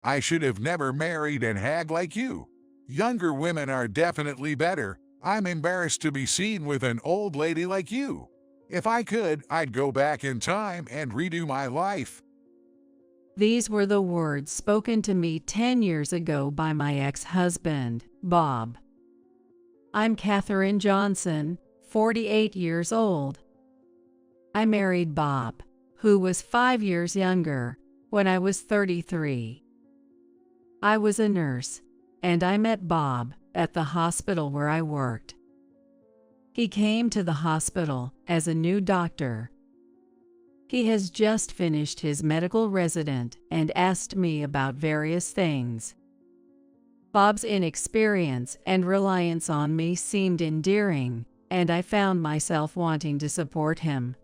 I should have never married an hag like you. Younger women are definitely better. I'm embarrassed to be seen with an old lady like you. If I could, I'd go back in time and redo my life. These were the words spoken to me 10 years ago by my ex-husband, Bob. I'm Katherine Johnson, 48 years old. I married Bob, who was 5 years younger, when I was 33. I was a nurse, and I met Bob at the hospital where I worked. He came to the hospital as a new doctor. He has just finished his medical resident and asked me about various things. Bob's inexperience and reliance on me seemed endearing, and I found myself wanting to support him.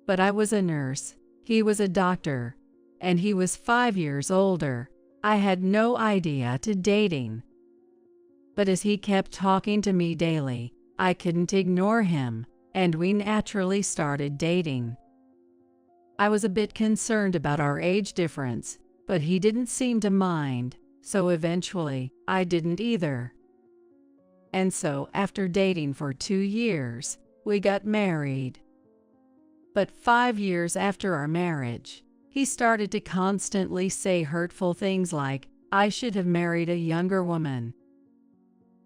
But I was a nurse, he was a doctor, and he was 5 years older. I had no idea to dating. But as he kept talking to me daily, I couldn't ignore him, and we naturally started dating. I was a bit concerned about our age difference, but he didn't seem to mind, so eventually, I didn't either. And so, after dating for 2 years, we got married. But 5 years after our marriage, he started to constantly say hurtful things like, I should have married a younger woman.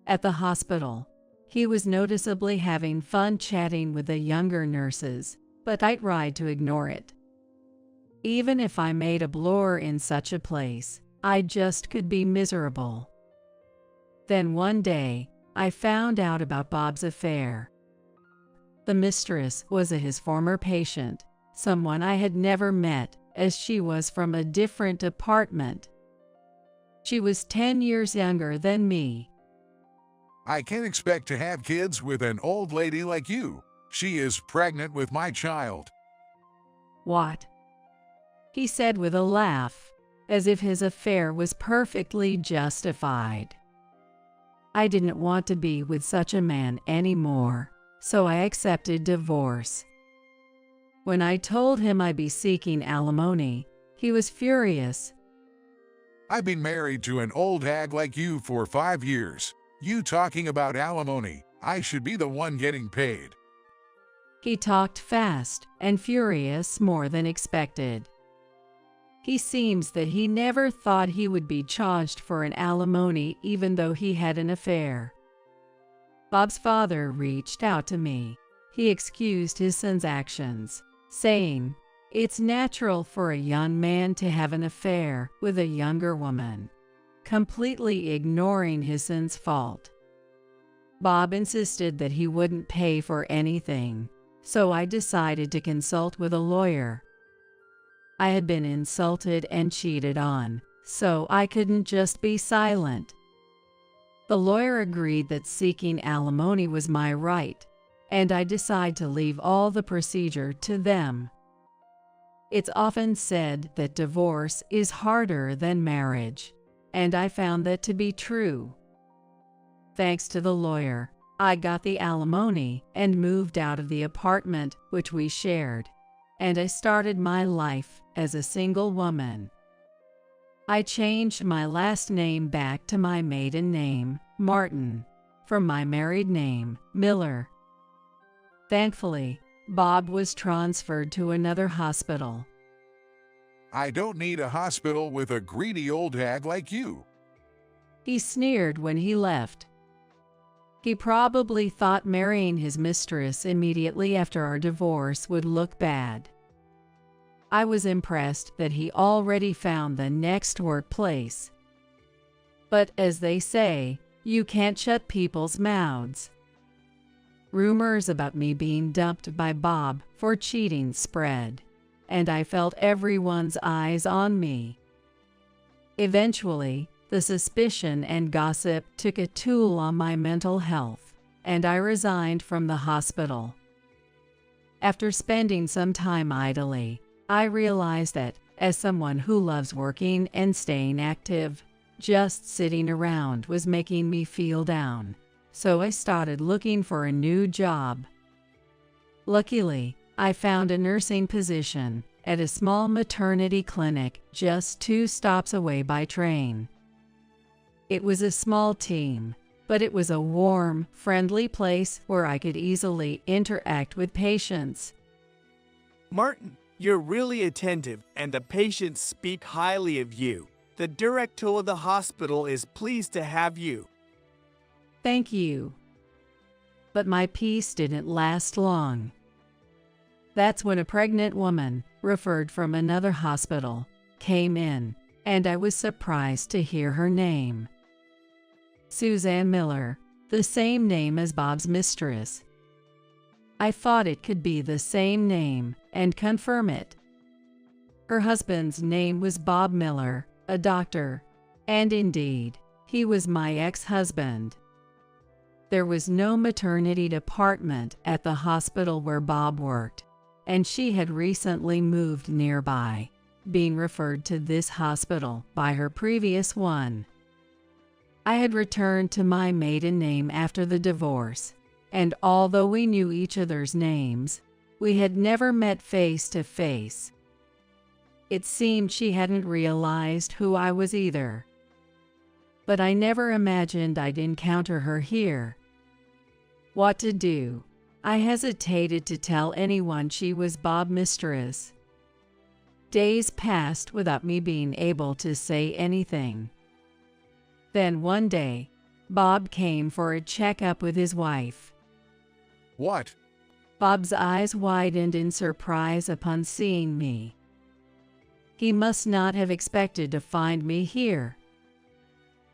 At the hospital, he was noticeably having fun chatting with the younger nurses, but I tried to ignore it. Even if I made a blur in such a place, I just could be miserable. Then one day, I found out about Bob's affair. The mistress was his former patient, someone I had never met, as she was from a different apartment. She was 10 years younger than me. I can't expect to have kids with an old lady like you. She is pregnant with my child. What? He said with a laugh, as if his affair was perfectly justified. I didn't want to be with such a man anymore, so I accepted divorce. When I told him I'd be seeking alimony, he was furious. I've been married to an old hag like you for 5 years. You talking about alimony, I should be the one getting paid. He talked fast and furious more than expected. He seems that he never thought he would be charged for an alimony even though he had an affair. Bob's father reached out to me. He excused his son's actions, saying, it's natural for a young man to have an affair with a younger woman, completely ignoring his son's fault. Bob insisted that he wouldn't pay for anything, so I decided to consult with a lawyer. I had been insulted and cheated on, so I couldn't just be silent. The lawyer agreed that seeking alimony was my right, and I decided to leave all the procedure to them. It's often said that divorce is harder than marriage, and I found that to be true. Thanks to the lawyer, I got the alimony and moved out of the apartment which we shared, and I started my life as a single woman. I changed my last name back to my maiden name, Martin, from my married name, Miller. Thankfully, Bob was transferred to another hospital. I don't need a hospital with a greedy old hag like you. He sneered when he left. He probably thought marrying his mistress immediately after our divorce would look bad. I was impressed that he already found the next workplace. But as they say, you can't shut people's mouths. Rumors about me being dumped by Bob for cheating spread, and I felt everyone's eyes on me. Eventually, the suspicion and gossip took a toll on my mental health, and I resigned from the hospital. After spending some time idly, I realized that, as someone who loves working and staying active, just sitting around was making me feel down, so I started looking for a new job. Luckily, I found a nursing position at a small maternity clinic just 2 stops away by train. It was a small team, but it was a warm, friendly place where I could easily interact with patients. Martin, you're really attentive, and the patients speak highly of you. The director of the hospital is pleased to have you. Thank you. But my peace didn't last long. That's when a pregnant woman, referred from another hospital, came in, and I was surprised to hear her name. Suzanne Miller, the same name as Bob's mistress. I thought it could be the same name and confirm it. Her husband's name was Bob Miller, a doctor, and indeed, he was my ex-husband. There was no maternity department at the hospital where Bob worked, and she had recently moved nearby, being referred to this hospital by her previous one. I had returned to my maiden name after the divorce, and although we knew each other's names, we had never met face to face. It seemed she hadn't realized who I was either. But I never imagined I'd encounter her here. What to do? I hesitated to tell anyone she was Bob's mistress. Days passed without me being able to say anything. Then one day, Bob came for a checkup with his wife. What? Bob's eyes widened in surprise upon seeing me. He must not have expected to find me here.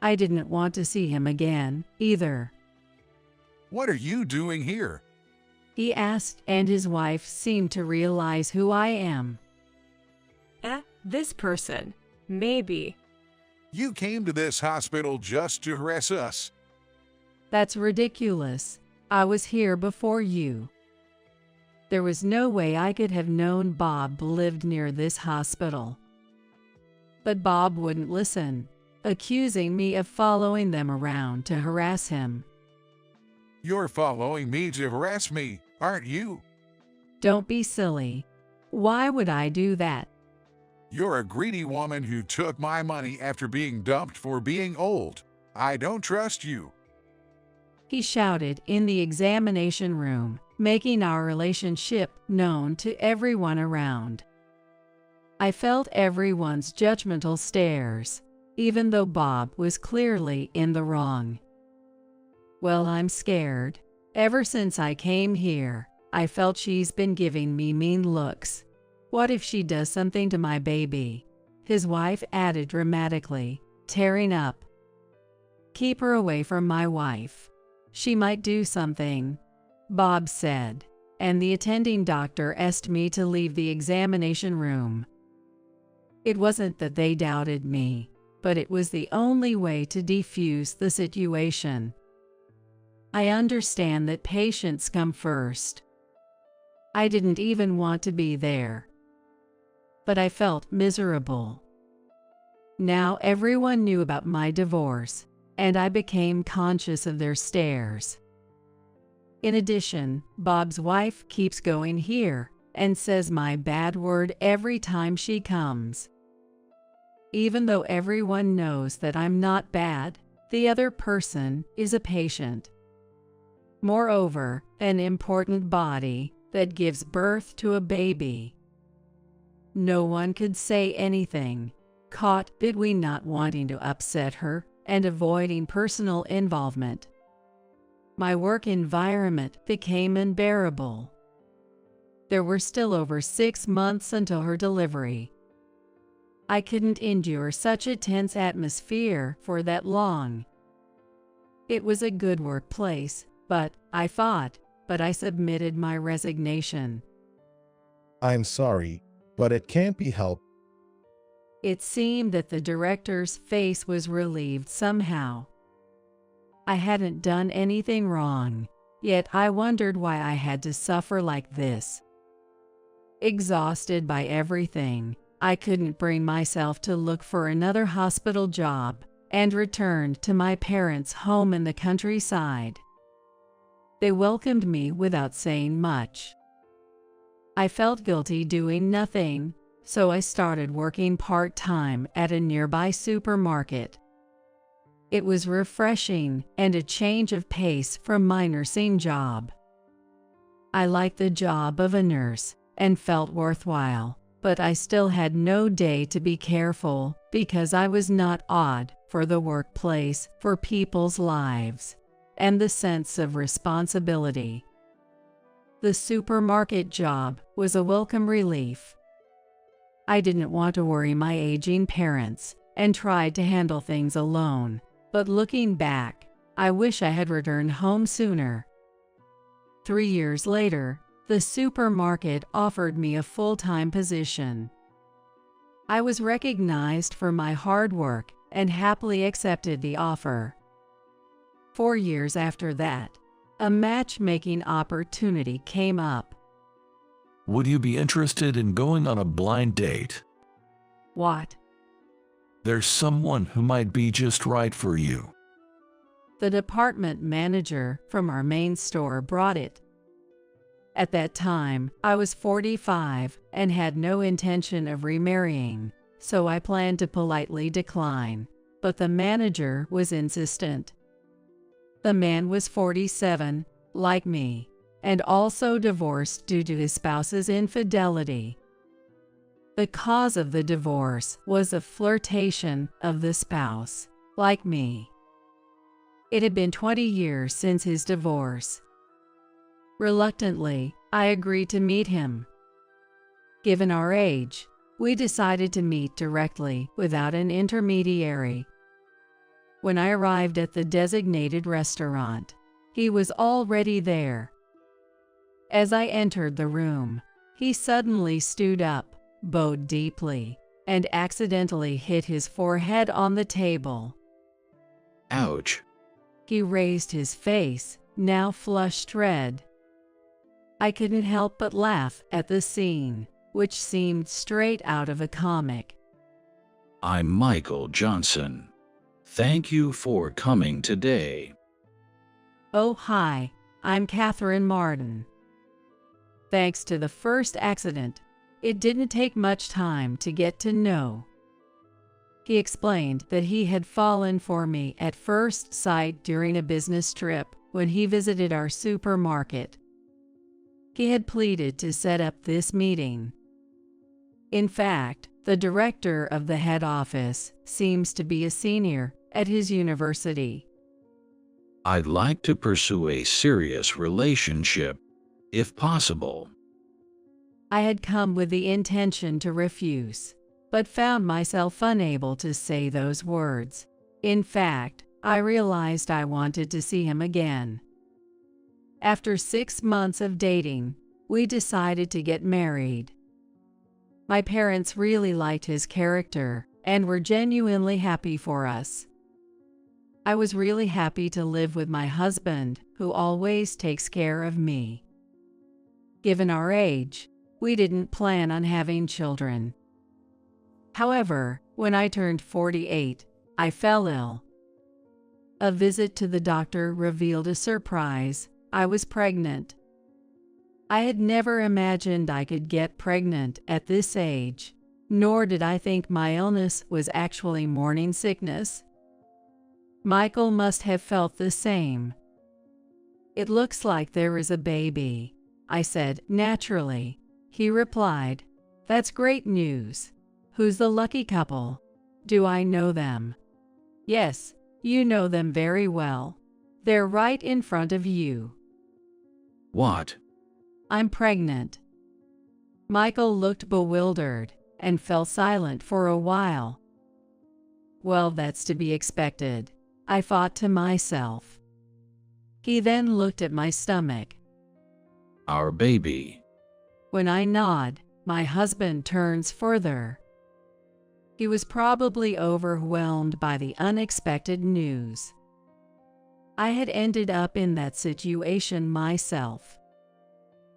I didn't want to see him again, either. What are you doing here? He asked, and his wife seemed to realize who I am. This person. Maybe. You came to this hospital just to harass us. That's ridiculous. I was here before you. There was no way I could have known Bob lived near this hospital. But Bob wouldn't listen, accusing me of following them around to harass him. You're following me to harass me, aren't you? Don't be silly. Why would I do that? You're a greedy woman who took my money after being dumped for being old. I don't trust you. He shouted in the examination room, making our relationship known to everyone around. I felt everyone's judgmental stares, even though Bob was clearly in the wrong. Well, I'm scared. Ever since I came here, I felt she's been giving me mean looks. What if she does something to my baby? His wife added dramatically, tearing up. Keep her away from my wife. She might do something, Bob said, and the attending doctor asked me to leave the examination room. It wasn't that they doubted me, but it was the only way to defuse the situation. I understand that patients come first. I didn't even want to be there. But I felt miserable. Now everyone knew about my divorce, and I became conscious of their stares. In addition, Bob's wife keeps going here and says my bad word every time she comes. Even though everyone knows that I'm not bad, the other person is a patient. Moreover, an important body that gives birth to a baby. No one could say anything, caught between not wanting to upset her and avoiding personal involvement. My work environment became unbearable. There were still over 6 months until her delivery. I couldn't endure such a tense atmosphere for that long. It was a good workplace, but I submitted my resignation. I'm sorry, but it can't be helped. It seemed that the director's face was relieved somehow. I hadn't done anything wrong, yet I wondered why I had to suffer like this. Exhausted by everything, I couldn't bring myself to look for another hospital job and returned to my parents' home in the countryside. They welcomed me without saying much. I felt guilty doing nothing, so I started working part-time at a nearby supermarket. It was refreshing and a change of pace from my nursing job. I liked the job of a nurse and felt worthwhile, but I still had no day to be careful because I was not odd for the workplace for people's lives and the sense of responsibility. The supermarket job was a welcome relief. I didn't want to worry my aging parents and tried to handle things alone, but looking back, I wish I had returned home sooner. 3 years later, the supermarket offered me a full-time position. I was recognized for my hard work and happily accepted the offer. 4 years after that, a matchmaking opportunity came up. Would you be interested in going on a blind date? What? There's someone who might be just right for you. The department manager from our main store brought it. At that time, I was 45 and had no intention of remarrying, so I planned to politely decline, but the manager was insistent. The man was 47, like me, and also divorced due to his spouse's infidelity. The cause of the divorce was a flirtation of the spouse, like me. It had been 20 years since his divorce. Reluctantly, I agreed to meet him. Given our age, we decided to meet directly without an intermediary. When I arrived at the designated restaurant, he was already there. As I entered the room, he suddenly stood up, bowed deeply, and accidentally hit his forehead on the table. Ouch. He raised his face, now flushed red. I couldn't help but laugh at the scene, which seemed straight out of a comic. I'm Michael Johnson. Thank you for coming today. Oh, hi, I'm Catherine Martin. Thanks to the first accident, it didn't take much time to get to know. He explained that he had fallen for me at first sight during a business trip when he visited our supermarket. He had pleaded to set up this meeting. In fact, the director of the head office seems to be a senior at his university. I'd like to pursue a serious relationship, if possible. I had come with the intention to refuse, but found myself unable to say those words. In fact, I realized I wanted to see him again. After 6 months of dating, we decided to get married. My parents really liked his character and were genuinely happy for us. I was really happy to live with my husband, who always takes care of me. Given our age, we didn't plan on having children. However, when I turned 48, I fell ill. A visit to the doctor revealed a surprise. I was pregnant. I had never imagined I could get pregnant at this age, nor did I think my illness was actually morning sickness. Michael must have felt the same. It looks like there is a baby, I said naturally. He replied, "That's great news. Who's the lucky couple? Do I know them?" "Yes, you know them very well. They're right in front of you." What? "I'm pregnant." Michael looked bewildered and fell silent for a while. "Well, that's to be expected," I thought to myself. He then looked at my stomach. Our baby. When I nod, my husband turns further. He was probably overwhelmed by the unexpected news. I had ended up in that situation myself.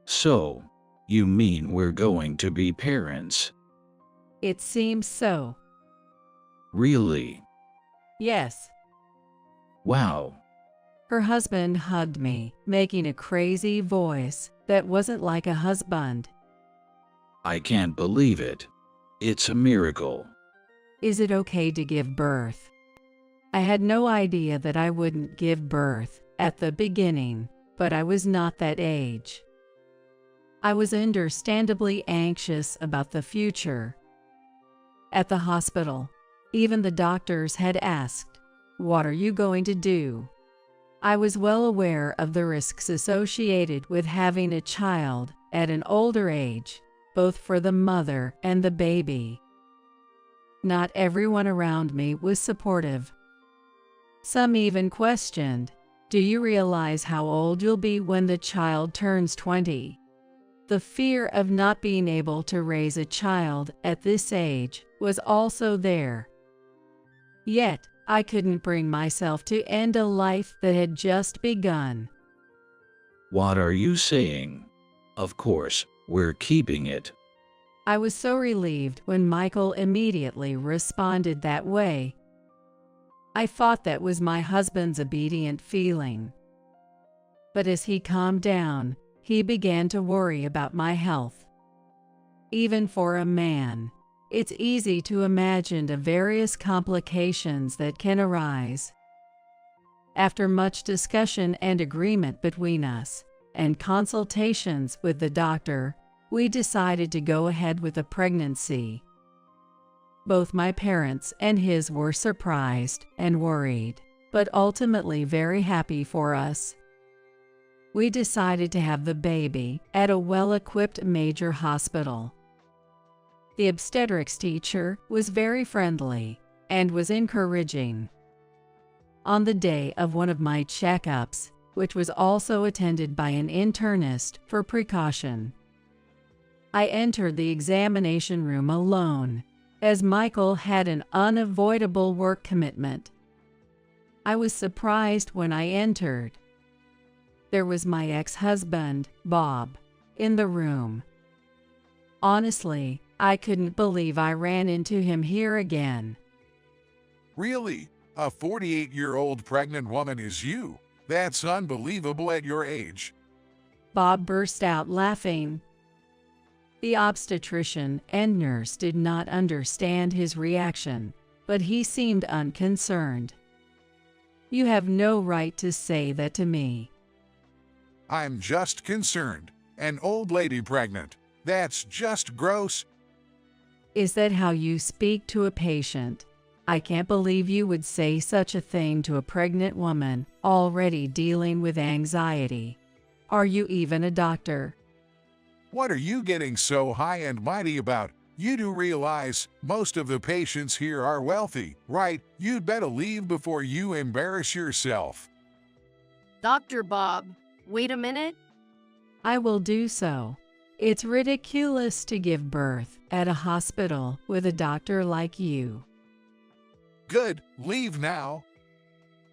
So, you mean we're going to be parents? It seems so. Really? Yes. Wow. Her husband hugged me, making a crazy voice that wasn't like a husband. I can't believe it. It's a miracle. Is it okay to give birth? I had no idea that I wouldn't give birth at the beginning, but I was not that age. I was understandably anxious about the future. At the hospital, even the doctors had asked, "What are you going to do?" I was well aware of the risks associated with having a child at an older age, both for the mother and the baby. Not everyone around me was supportive. Some even questioned, "Do you realize how old you'll be when the child turns 20? The fear of not being able to raise a child at this age was also there. Yet, I couldn't bring myself to end a life that had just begun. What are you saying? Of course, we're keeping it. I was so relieved when Michael immediately responded that way. I thought that was my husband's obedient feeling. But as he calmed down, he began to worry about my health. Even for a man, it's easy to imagine the various complications that can arise. After much discussion and agreement between us, and consultations with the doctor, we decided to go ahead with the pregnancy. Both my parents and his were surprised and worried, but ultimately very happy for us. We decided to have the baby at a well-equipped major hospital. The obstetrics teacher was very friendly and was encouraging. On the day of one of my checkups, which was also attended by an internist for precaution, I entered the examination room alone, as Michael had an unavoidable work commitment. I was surprised when I entered. There was my ex-husband, Bob, in the room. Honestly, I couldn't believe I ran into him here again. Really? A 48-year-old pregnant woman is you? That's unbelievable at your age. Bob burst out laughing. The obstetrician and nurse did not understand his reaction, but he seemed unconcerned. "You have no right to say that to me." I'm just concerned. An old lady pregnant. That's just gross. "Is that how you speak to a patient? I can't believe you would say such a thing to a pregnant woman already dealing with anxiety. Are you even a doctor?" What are you getting so high and mighty about? You do realize most of the patients here are wealthy, right? You'd better leave before you embarrass yourself. Dr. Bob, wait a minute. "I will do so. It's ridiculous to give birth at a hospital with a doctor like you." Good, leave now.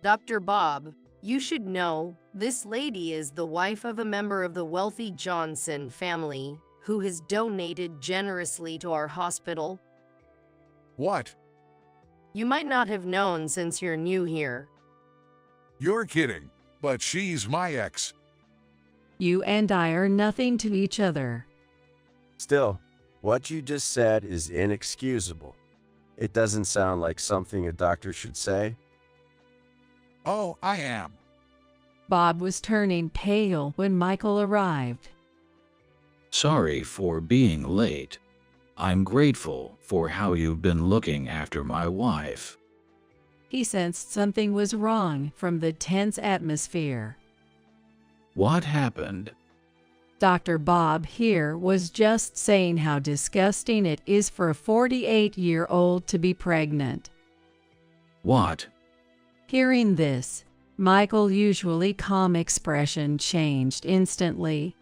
Dr. Bob, you should know this lady is the wife of a member of the wealthy Johnson family who has donated generously to our hospital. What? You might not have known since you're new here. You're kidding, but she's my ex. You and I are nothing to each other. Still, what you just said is inexcusable. It doesn't sound like something a doctor should say. Oh, I am. Bob was turning pale when Michael arrived. Sorry for being late. I'm grateful for how you've been looking after my wife. He sensed something was wrong from the tense atmosphere. What happened? Dr. Bob here was just saying how disgusting it is for a 48-year-old to be pregnant. What? Hearing this, Michael's usually calm expression changed instantly.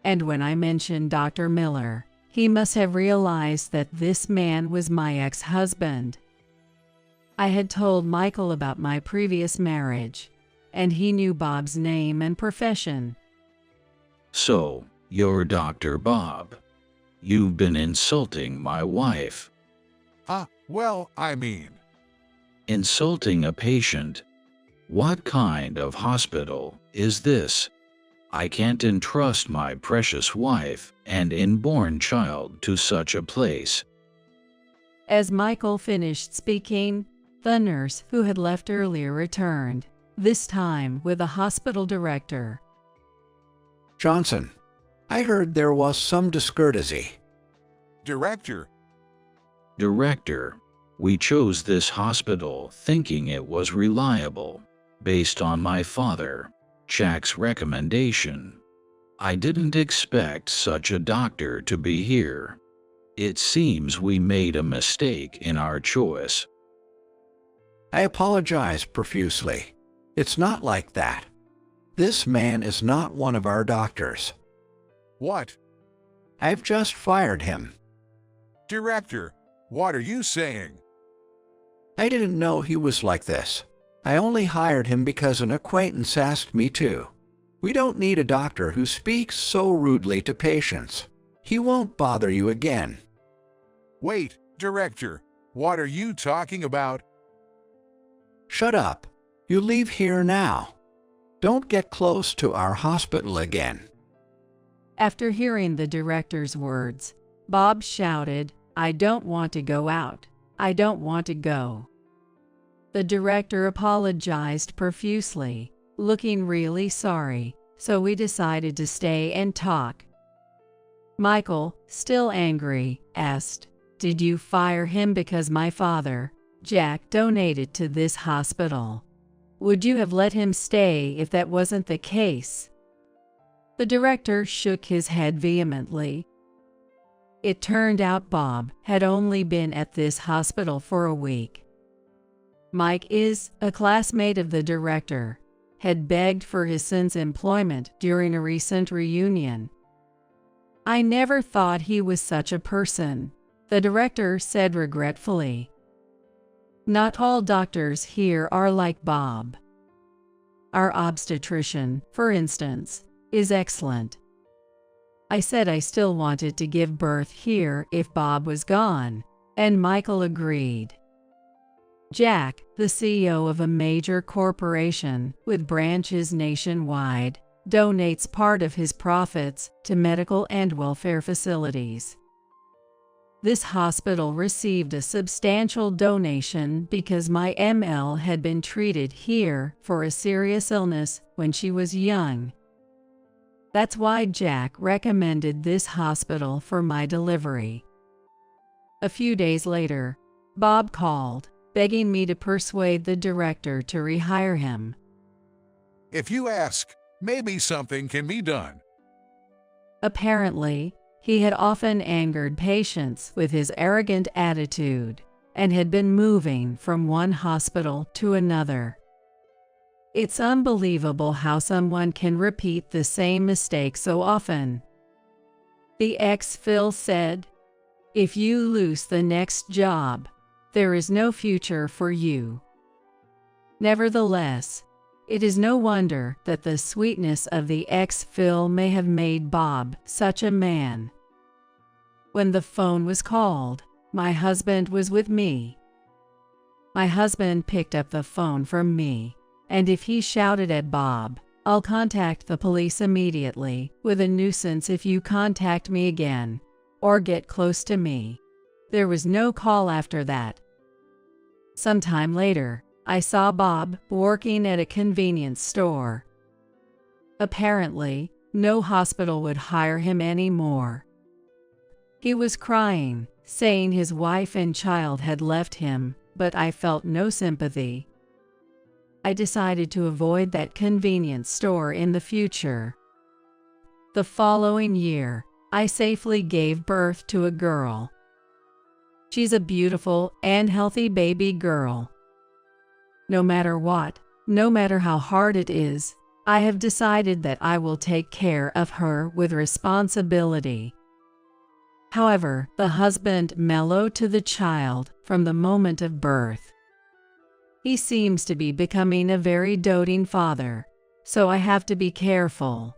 And when I mentioned Dr. Miller, he must have realized that this man was my ex-husband. I had told Michael about my previous marriage, and he knew Bob's name and profession. So, you're Dr. Bob. You've been insulting my wife. Well, I mean, Insulting a patient? What kind of hospital is this? I can't entrust my precious wife and inborn child to such a place. As Michael finished speaking, the nurse who had left earlier returned, this time with the hospital director. Johnson, I heard there was some discourtesy. Director, We chose this hospital thinking it was reliable, based on my father, Jack's recommendation. I didn't expect such a doctor to be here. It seems we made a mistake in our choice. I apologize profusely. It's not like that. This man is not one of our doctors. what? I've just fired him. Director, what are you saying? I didn't know he was like this. I only hired him because an acquaintance asked me to. We don't need a doctor who speaks so rudely to patients. He won't bother you again. Wait, Director, what are you talking about? Shut up. You leave here now. Don't get close to our hospital again. After hearing the director's words, Bob shouted, "I don't want to go out. I don't want to go." The director apologized profusely, looking really sorry, so we decided to stay and talk. Michael, still angry, asked, "Did you fire him because my father, Jack, donated to this hospital? Would you have let him stay if that wasn't the case?" The director shook his head vehemently. It turned out Bob had only been at this hospital for a week. Mike is a classmate of the director, had begged for his son's employment during a recent reunion. "I never thought he was such a person," the director said regretfully. "Not all doctors here are like Bob. Our obstetrician, for instance, is excellent." I said I still wanted to give birth here if Bob was gone, and Michael agreed. Jack, the CEO of a major corporation with branches nationwide, donates part of his profits to medical and welfare facilities. This hospital received a substantial donation because my ML had been treated here for a serious illness when she was young. That's why Jack recommended this hospital for my delivery. A few days later, Bob called, begging me to persuade the director to rehire him. If you ask, maybe something can be done. Apparently, he had often angered patients with his arrogant attitude and had been moving from one hospital to another. It's unbelievable how someone can repeat the same mistake so often. The ex-Phil said, "If you lose the next job, there is no future for you." Nevertheless, it is no wonder that the sweetness of the ex-Phil may have made Bob such a man. When the phone was called, my husband was with me. My husband picked up the phone from me, and if he shouted at Bob, "I'll contact the police immediately with a nuisance if you contact me again, or get close to me," there was no call after that. Sometime later, I saw Bob working at a convenience store. Apparently, no hospital would hire him anymore. He was crying, saying his wife and child had left him, but I felt no sympathy. I decided to avoid that convenience store in the future. The following year, I safely gave birth to a girl. She's a beautiful and healthy baby girl. No matter what, no matter how hard it is, I have decided that I will take care of her with responsibility. However, the husband mellowed to the child from the moment of birth. He seems to be becoming a very doting father, so I have to be careful.